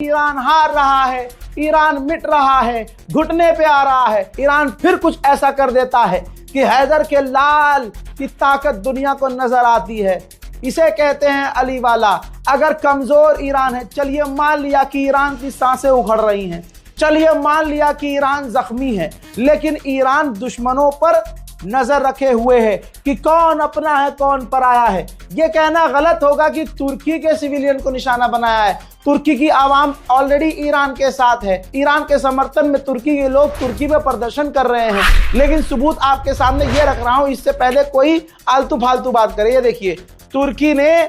Iran हार रहा है, ईरान मिट रहा है, घुटने पे आ रहा है, ईरान फिर कुछ ऐसा कर देता है कि हैदर के लाल की ताकत दुनिया को नजर आती है। इसे कहते हैं अली वाला। अगर कमजोर ईरान है, चलिए मान लिया कि ईरान की सांसें उखड़ रही हैं, चलिए मान लिया कि ईरान जख्मी है, लेकिन ईरान दुश्मनों पर नजर रखे हुए है कि कौन अपना है कौन पराया है। यह कहना गलत होगा कि तुर्की के सिविलियन को निशाना बनाया है। तुर्की की आवाम ऑलरेडी ईरान के साथ है, ईरान के समर्थन में तुर्की के लोग तुर्की में प्रदर्शन कर रहे हैं। लेकिन सबूत आपके सामने ये रख रहा हूं, इससे पहले कोई आलतू फालतू बात करे। ये देखिए, तुर्की ने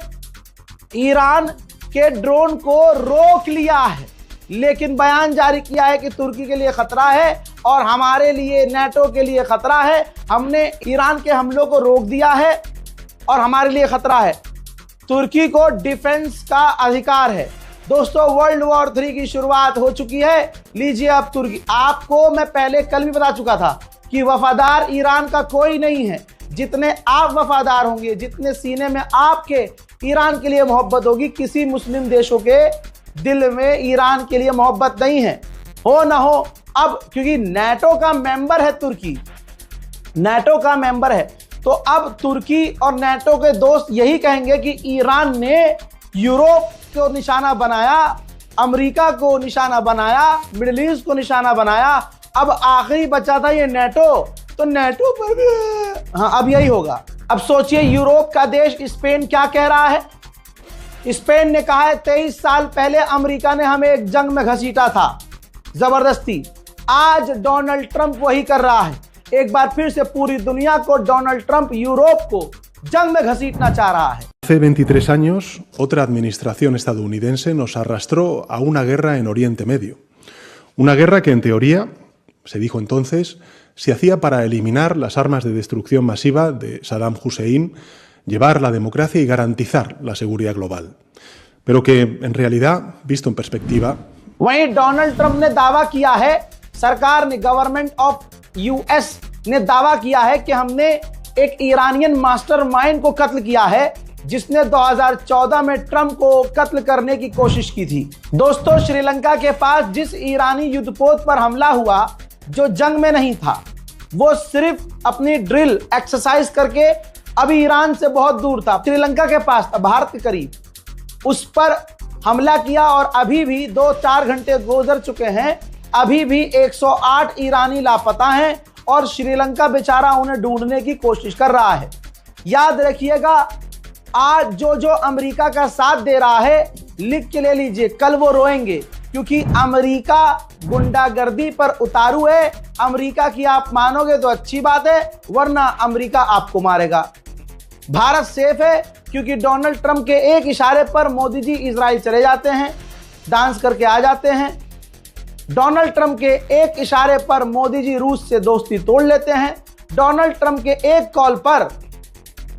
ईरान के ड्रोन को रोक लिया है, लेकिन बयान जारी किया है कि तुर्की के लिए खतरा है और हमारे लिए, नाटो के लिए खतरा है। हमने ईरान के हमलों को रोक दिया है और हमारे लिए खतरा है। तुर्की को डिफेंस का अधिकार है। दोस्तों, वर्ल्ड वॉर 3 की शुरुआत हो चुकी है। लीजिए अब तुर्की, आपको मैं पहले कल भी बता चुका था कि वफादार ईरान का कोई नहीं है। जितने आप वफादार होंगे, जितने सीने में आपके ईरान के लिए मोहब्बत होगी, किसी मुस्लिम देशों के दिल में ईरान के लिए मोहब्बत नहीं है। हो ना हो, अब क्योंकि नाटो का मेंबर है तुर्की, नाटो का मेंबर है, तो अब तुर्की और नाटो के दोस्त यही कहेंगे कि ईरान ने यूरोप को निशाना बनाया, अमेरिका को निशाना बनाया, मिडिल ईस्ट को निशाना बनाया, अब आखिरी बचा था ये नाटो, तो नाटो पर भी हाँ अब यही होगा। अब सोचिए, यूरोप का देश स्पेन क्या कह रहा है। स्पेन ने कहा है 23 साल पहले अमेरिका ने हमें एक जंग में घसीटा था जबरदस्ती। आज डोनाल्ड ट्रंप वही कर रहा है। एक बार फिर से पूरी दुनिया को डोनाल्ड ट्रंप यूरोप को जंग में घसीटना चाह रहा है। Hace 23 años, otra administración estadounidense nos arrastró a una guerra en Oriente Medio. Una guerra que, en teoría, se dijo entonces, se hacía para eliminar las armas de destrucción masiva de Saddam Hussein, llevar la democracia y garantizar la seguridad global. Pero que, en realidad, visto en perspectiva... वहीं Donald Trump ने दावा किया है, सरकार ने, government of US ने दावा किया है कि हमने एक ईरानियन मास्टरमाइंड को कत्ल किया है, जिसने 2014 में ट्रंप को कत्ल करने की कोशिश की थी। दोस्तों, श्रीलंका के पास जिस ईरानी युद्धपोत पर हमला हुआ, जो जंग में नहीं था, वो सिर्फ अपनी ड्रिल एक्सरसाइज करके अभी ईरान से बहुत दूर था, श्रीलंका के पास था, भारत के करीब, उस पर हमला किया और अभी भी 2-4 घंटे गुजर चुके हैं, अभी भी 108 ईरानी लापता हैं और श्रीलंका बेचारा उन्हें ढूंढने की कोशिश कर रहा है। याद रखिएगा, आज जो अमेरिका का साथ दे रहा है, लिख के ले लीजिए, कल वो रोएंगे, क्योंकि अमेरिका गुंडागर्दी पर उतारू है। अमेरिका की आप मानोगे तो अच्छी बात है, वरना अमेरिका आपको मारेगा। भारत सेफ है क्योंकि डोनाल्ड ट्रंप के एक इशारे पर मोदी जी इजराइल चले जाते हैं, डांस करके आ जाते हैं। डोनाल्ड ट्रंप के एक इशारे पर मोदी जी रूस से दोस्ती तोड़ लेते हैं। डोनाल्ड ट्रंप के एक कॉल पर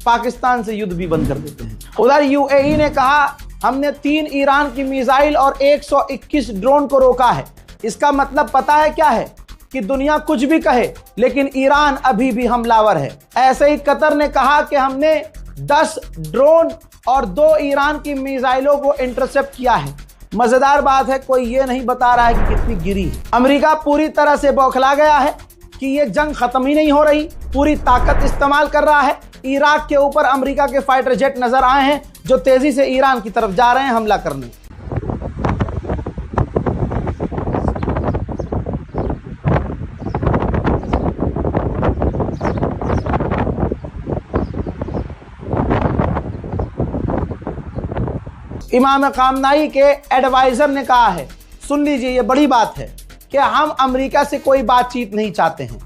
पाकिस्तान से युद्ध भी बंद कर देते हैं। उधर यूएई ने कहा हमने 3 ईरान की मिसाइल और 121 ड्रोन को रोका है। इसका मतलब पता है क्या है कि दुनिया कुछ भी कहे, लेकिन ईरान अभी भी हमलावर है। ऐसे ही कतर ने कहा कि हमने 10 ड्रोन और 2 ईरान की मिसाइलों को इंटरसेप्ट किया है। मजेदार बात है, कोई ये नहीं बता रहा है कि कितनी गिरी है। अमेरिका पूरी तरह से बौखला गया है कि ये जंग खत्म ही नहीं हो रही, पूरी ताकत इस्तेमाल कर रहा है। इराक के ऊपर अमेरिका के फाइटर जेट नजर आए हैं, जो तेजी से ईरान की तरफ जा रहे हैं हमला करने। इमाम खामनाई के एडवाइजर ने कहा है, सुन लीजिए, ये बड़ी बात है, कि हम अमेरिका से कोई बातचीत नहीं चाहते हैं।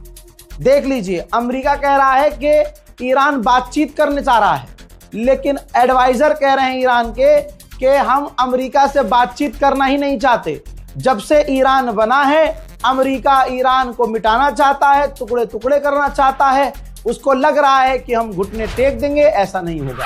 देख लीजिए, अमेरिका कह रहा है कि ईरान बातचीत करने चाह रहा है, लेकिन एडवाइजर कह रहे हैं ईरान के कि हम अमेरिका से बातचीत करना ही नहीं चाहते। जब से ईरान बना है, अमेरिका ईरान को मिटाना चाहता है, टुकड़े टुकड़े करना चाहता है। उसको लग रहा है कि हम घुटने टेक देंगे, ऐसा नहीं होगा।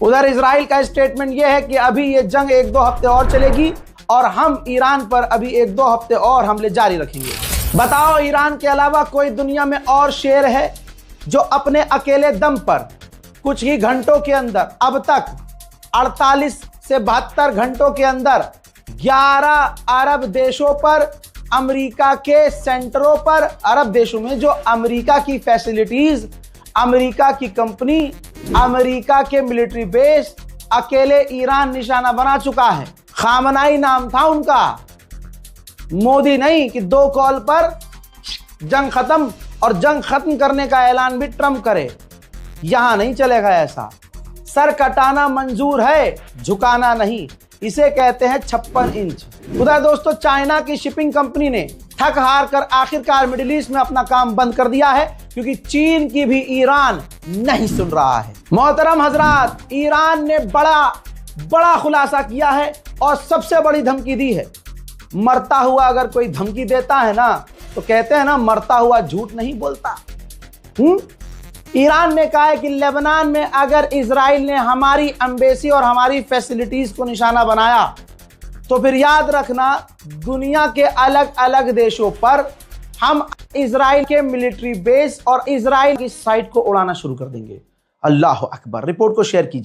उधर इजराइल का स्टेटमेंट यह है कि अभी ये जंग 1-2 हफ्ते और चलेगी और हम ईरान पर अभी 1-2 हफ्ते और हमले जारी रखेंगे। बताओ, ईरान के अलावा कोई दुनिया में और शेर है जो अपने अकेले दम पर कुछ ही घंटों के अंदर, अब तक 48 से 72 घंटों के अंदर 11 अरब देशों पर, अमेरिका के सेंटरों पर, अरब देशों में जो अमेरिका की फैसिलिटीज, अमेरिका की कंपनी, अमेरिका के मिलिट्री बेस, अकेले ईरान निशाना बना चुका है। खामनाई नाम था उनका, मोदी नहीं कि 2 कॉल पर जंग खत्म, और जंग खत्म करने का ऐलान भी ट्रंप करे। यहां नहीं चलेगा ऐसा। सर कटाना मंजूर है, झुकाना नहीं, इसे कहते हैं 56 इंच। उधर दोस्तों, चाइना की शिपिंग कंपनी ने थक हार कर आखिरकार मिडिल ईस्ट में अपना काम बंद कर दिया है, क्योंकि चीन की भी ईरान नहीं सुन रहा है। मोहतरम हजरात, ईरान ने बड़ा खुलासा किया है और सबसे बड़ी धमकी दी है। मरता हुआ अगर कोई धमकी देता है ना, तो कहते हैं ना, मरता हुआ झूठ नहीं बोलता। ईरान ने कहा है कि लेबनान में अगर इजराइल ने हमारी एम्बेसी और हमारी फैसिलिटीज को निशाना बनाया, तो फिर याद रखना, दुनिया के अलग अलग देशों पर हम इजराइल के मिलिट्री बेस और इजराइल की साइट को उड़ाना शुरू कर देंगे। अल्लाह अकबर। रिपोर्ट को शेयर कीजिए।